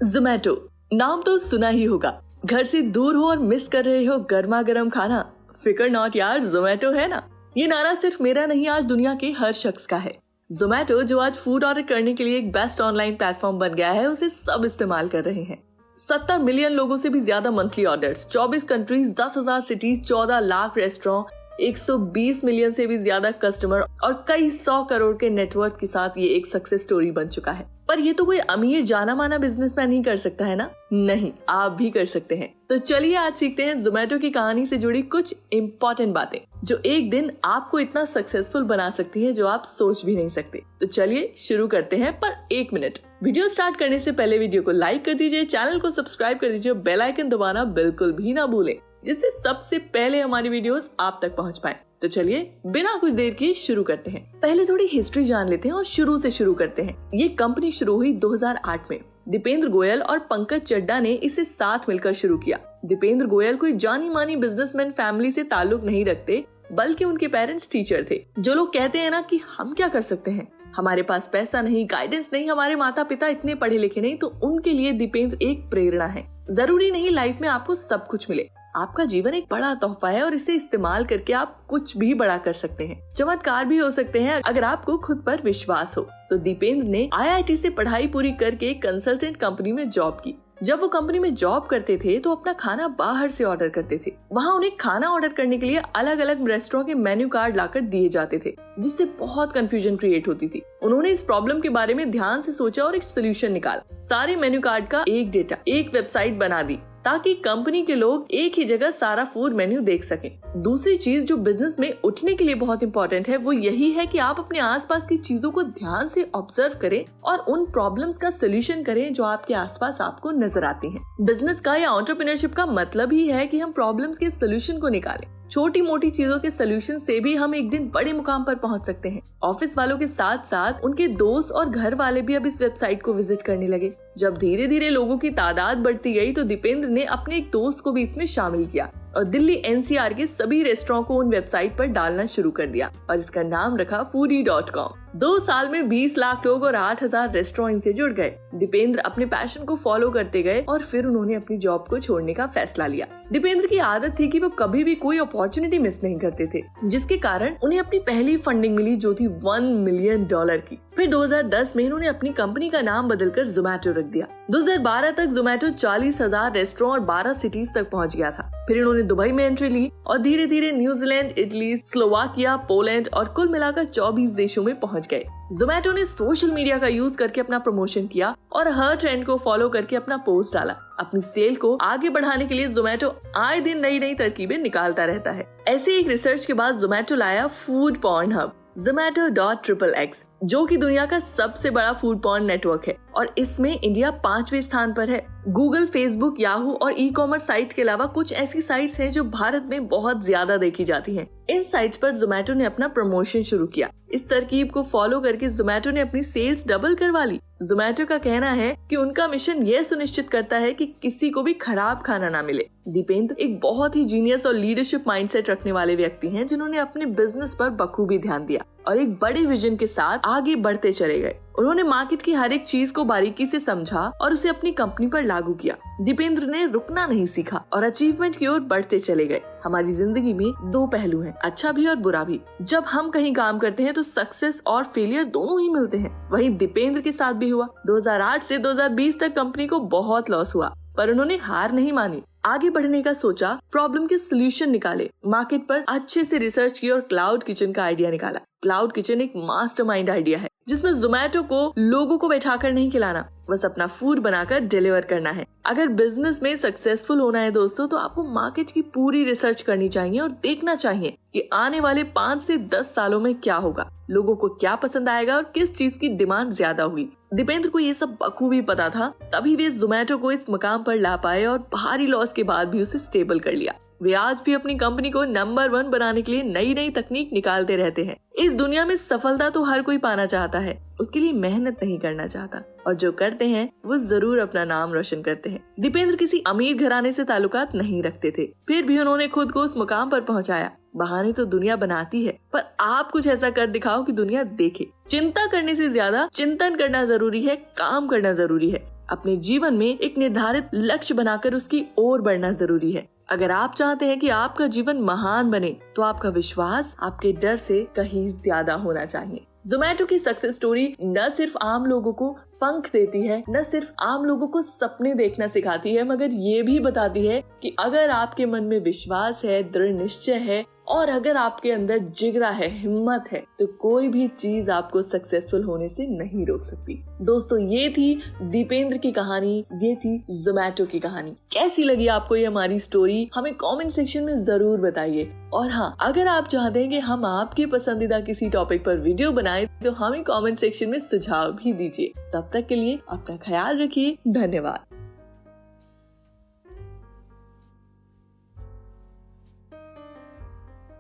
जोमैटो नाम तो सुना ही होगा। घर से दूर हो और मिस कर रहे हो गर्मा गर्म खाना, फिकर नॉट यार, जोमैटो है ना। ये नारा सिर्फ मेरा नहीं, आज दुनिया के हर शख्स का है। जोमैटो जो आज फूड ऑर्डर करने के लिए एक बेस्ट ऑनलाइन प्लेटफॉर्म बन गया है, उसे सब इस्तेमाल कर रहे हैं। 70 मिलियन लोगों से भी ज्यादा monthly orders, 24 countries, 10,000 cities, 14 lakh restaurant, 120 million से भी ज्यादा कस्टमर और कई 100 करोड़ के नेटवर्क के साथ ये एक सक्सेस स्टोरी बन चुका है। पर ये तो कोई अमीर जाना माना बिजनेसमैन ही कर सकता है ना? नहीं, आप भी कर सकते हैं। तो चलिए आज सीखते हैं जोमैटो की कहानी से जुड़ी कुछ इम्पोर्टेंट बातें जो एक दिन आपको इतना सक्सेसफुल बना सकती है जो आप सोच भी नहीं सकते। तो चलिए शुरू करते हैं, पर एक मिनट, वीडियो स्टार्ट करने से पहले वीडियो को लाइक कर दीजिए, चैनल को सब्सक्राइब कर दीजिए, बेल आइकन दबाना बिल्कुल भी ना भूलें, जिससे सबसे पहले हमारी वीडियोस आप तक पहुंच पाए। तो चलिए बिना कुछ देर किए शुरू करते हैं। पहले थोड़ी हिस्ट्री जान लेते हैं और शुरू से शुरू करते हैं। ये कंपनी शुरू हुई 2008 में। दीपेंद्र गोयल और पंकज चड्डा ने इसे साथ मिलकर शुरू किया। दीपेंद्र गोयल कोई जानी मानी बिजनेसमैन फैमिली से ताल्लुक नहीं रखते, बल्कि उनके पेरेंट्स टीचर थे। जो लोग कहते हैं ना कि हम क्या कर सकते हैं, हमारे पास पैसा नहीं, गाइडेंस नहीं, हमारे माता पिता इतने पढ़े लिखे नहीं, तो उनके लिए दीपेंद्र एक प्रेरणा है। जरूरी नहीं लाइफ में आपको सब कुछ मिले, आपका जीवन एक बड़ा तोहफा है और इसे इस्तेमाल करके आप कुछ भी बड़ा कर सकते हैं। चमत्कार भी हो सकते हैं अगर आपको खुद पर विश्वास हो। तो दीपेंद्र ने IIT से पढ़ाई पूरी करके कंसल्टेंट कंपनी में जॉब की। जब वो कंपनी में जॉब करते थे तो अपना खाना बाहर से ऑर्डर करते थे। वहाँ उन्हें खाना ऑर्डर करने के लिए अलग अलग रेस्टोरेंट के मेन्यू कार्ड लाकर दिए जाते थे, जिससे बहुत कंफ्यूजन क्रिएट होती थी। उन्होंने इस प्रॉब्लम के बारे में ध्यान से सोचा और एक सोल्यूशन निकाला। सारे मेन्यू कार्ड का एक डेटा, एक वेबसाइट बना दी ताकि कंपनी के लोग एक ही जगह सारा फूड मेन्यू देख सकें। दूसरी चीज जो बिजनेस में उठने के लिए बहुत इंपॉर्टेंट है, वो यही है कि आप अपने आसपास की चीजों को ध्यान से ऑब्जर्व करें और उन प्रॉब्लम्स का सोल्यूशन करें जो आपके आसपास आपको नजर आती हैं। बिजनेस का या एंटरप्रेन्योरशिप का मतलब ही है कि हम प्रॉब्लम्स के सोल्यूशन को निकालें। छोटी मोटी चीजों के सोल्यूशन से भी हम एक दिन बड़े मुकाम पर पहुंच सकते हैं। ऑफिस वालों के साथ साथ उनके दोस्त और घर वाले भी अब इस वेबसाइट को विजिट करने लगे। जब धीरे धीरे लोगों की तादाद बढ़ती गई तो दीपेंद्र ने अपने एक दोस्त को भी इसमें शामिल किया और दिल्ली NCR के सभी रेस्टोरेंट को उन वेबसाइट पर डालना शुरू कर दिया और इसका नाम रखा foodie.com। 2 साल में 20 लाख लोग और 8,000 रेस्टोरेंट से जुड़ गए। दीपेंद्र अपने पैशन को फॉलो करते गए और फिर उन्होंने अपनी जॉब को छोड़ने का फैसला लिया। दीपेंद्र की आदत थी कि वो कभी भी कोई अपॉर्चुनिटी मिस नहीं करते थे, जिसके कारण उन्हें अपनी पहली फंडिंग मिली जो थी $1 मिलियन की। फिर 2010 में इन्होंने अपनी कंपनी का नाम बदलकर जोमैटो रख दिया। 2012 तक जोमैटो 40,000 रेस्टोरेंट और 12 सिटीज तक पहुंच गया था। फिर इन्होंने दुबई में एंट्री ली और धीरे धीरे न्यूजीलैंड, इटली, स्लोवाकिया, पोलैंड और कुल मिलाकर 24 देशों में पहुंच गए। जोमैटो ने सोशल मीडिया का यूज करके अपना प्रमोशन किया और हर ट्रेंड को फॉलो करके अपना पोस्ट डाला। अपनी सेल को आगे बढ़ाने के लिए जोमैटो आए दिन नई नई तरकीबें निकालता रहता है। ऐसे एक रिसर्च के बाद जोमैटो लाया फूड पॉर्न हब Zomato.xxx, जो कि दुनिया का सबसे बड़ा फूड पॉर्न नेटवर्क है और इसमें इंडिया 5वें स्थान पर है। गूगल, फेसबुक, याहू और ई-कॉमर्स साइट के अलावा कुछ ऐसी साइट्स हैं जो भारत में बहुत ज्यादा देखी जाती हैं। इन साइट्स पर जोमैटो ने अपना प्रमोशन शुरू किया। इस तरकीब को फॉलो करके जोमैटो ने अपनी सेल्स डबल करवा ली। जोमैटो का कहना है कि उनका मिशन यह सुनिश्चित करता है कि किसी को भी खराब खाना ना मिले। दीपेंद्र एक बहुत ही जीनियस और लीडरशिप माइंडसेट रखने वाले व्यक्ति हैं, जिन्होंने अपने बिजनेस पर बखूबी ध्यान दिया और एक बड़े विजन के साथ आगे बढ़ते चले गए। उन्होंने मार्केट की हर एक चीज को बारीकी से समझा और उसे अपनी कंपनी पर लागू किया। दीपेंद्र ने रुकना नहीं सीखा और अचीवमेंट की ओर बढ़ते चले गए। हमारी जिंदगी में 2 पहलू हैं, अच्छा भी और बुरा भी। जब हम कहीं काम करते हैं तो सक्सेस और फेलियर दोनों ही मिलते हैं। वहीं दीपेंद्र के साथ भी हुआ। 2008 से 2020 तक कंपनी को बहुत लॉस हुआ, पर उन्होंने हार नहीं मानी, आगे बढ़ने का सोचा, प्रॉब्लम के सोल्यूशन निकाले, मार्केट पर अच्छे से रिसर्च की और क्लाउड किचन का आइडिया निकाला। क्लाउड किचन एक मास्टरमाइंड आइडिया है जिसमें जोमैटो को लोगों को बैठाकर नहीं खिलाना, बस अपना फूड बनाकर डिलीवर करना है। अगर बिजनेस में सक्सेसफुल होना है दोस्तों, तो आपको मार्केट की पूरी रिसर्च करनी चाहिए और देखना चाहिए कि आने वाले 5 से 10 सालों में क्या होगा, लोगों को क्या पसंद आएगा और किस चीज की डिमांड ज्यादा हुई। दीपेंद्र को ये सब बखूबी पता था, तभी वे जोमैटो को इस मुकाम पर ला पाए और भारी लॉस के बाद भी उसे स्टेबल कर लिया। वे आज भी अपनी कंपनी को नंबर 1 बनाने के लिए नई नई तकनीक निकालते रहते हैं। इस दुनिया में सफलता तो हर कोई पाना चाहता है, उसके लिए मेहनत नहीं करना चाहता, और जो करते हैं वो जरूर अपना नाम रोशन करते हैं। दीपेंद्र किसी अमीर घराने से ताल्लुकात नहीं रखते थे, फिर भी उन्होंने खुद को उस मुकाम पर पहुंचाया। बहाने तो दुनिया बनाती है, पर आप कुछ ऐसा कर दिखाओ कि दुनिया देखे। चिंता करने से ज्यादा चिंतन करना जरूरी है, काम करना जरूरी है। अपने जीवन में एक निर्धारित लक्ष्य बनाकर उसकी ओर बढ़ना जरूरी है। अगर आप चाहते हैं कि आपका जीवन महान बने, तो आपका विश्वास आपके डर से कहीं ज्यादा होना चाहिए। जोमैटो की सक्सेस स्टोरी न सिर्फ आम लोगों को पंख देती है, न सिर्फ आम लोगों को सपने देखना सिखाती है, मगर ये भी बताती है कि अगर आपके मन में विश्वास है, दृढ़ निश्चय है और अगर आपके अंदर जिगरा है, हिम्मत है, तो कोई भी चीज आपको सक्सेसफुल होने से नहीं रोक सकती। दोस्तों, ये थी दीपेंद्र की कहानी, ये थी जोमैटो की कहानी। कैसी लगी आपको ये हमारी स्टोरी? हमें कमेंट सेक्शन में जरूर बताइए। और हाँ, अगर आप चाहते हैं कि हम आपके पसंदीदा किसी टॉपिक पर वीडियो बनाएं, तो हमें कमेंट सेक्शन में सुझाव भी दीजिए। तब तक के लिए अपना ख्याल रखिए। धन्यवाद।